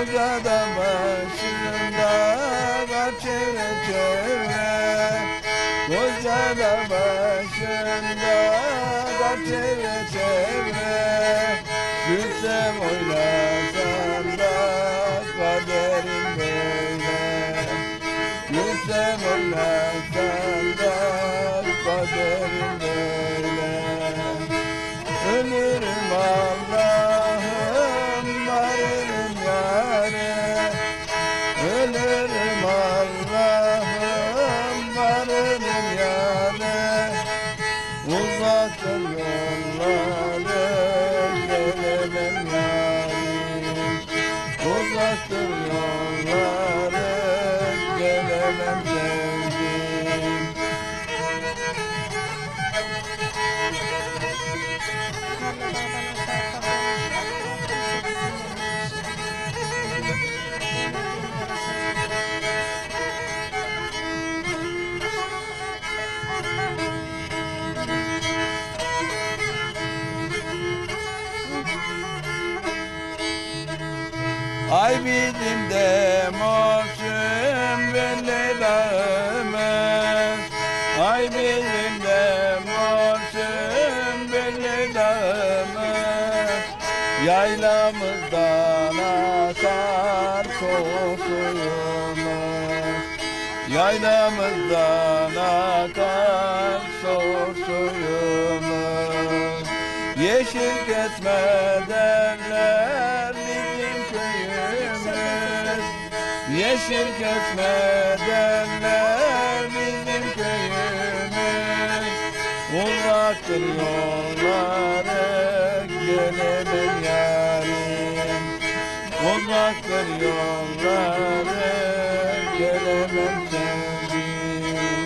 Koca da başında kar çevre çevre. Koca da başında kar çevre çevre. Gülsem oynasam da kaderim böyle. Gülsem oynasam da kaderim böyle. Ölürüm Allah'ım varırım yâre. Ölürüm Allah'ım varırım yâre. Uzaktır yolları gelemem yârim. Uzaktır yolları gelemem sevdim. Ay bizim de mor belli dağımız. Ay bizim de mor belli dağımız. Yaylamızdan akar soğuk suyumuz. Yaylamızdan akar soğuk suyumuz. Yeşil kesme derler bizim köyümüz. Yeşil kesme derler bizim köyümüz. Uzaktır yolları gelemem yârim. Uzaktır yolları gelemem sevdim.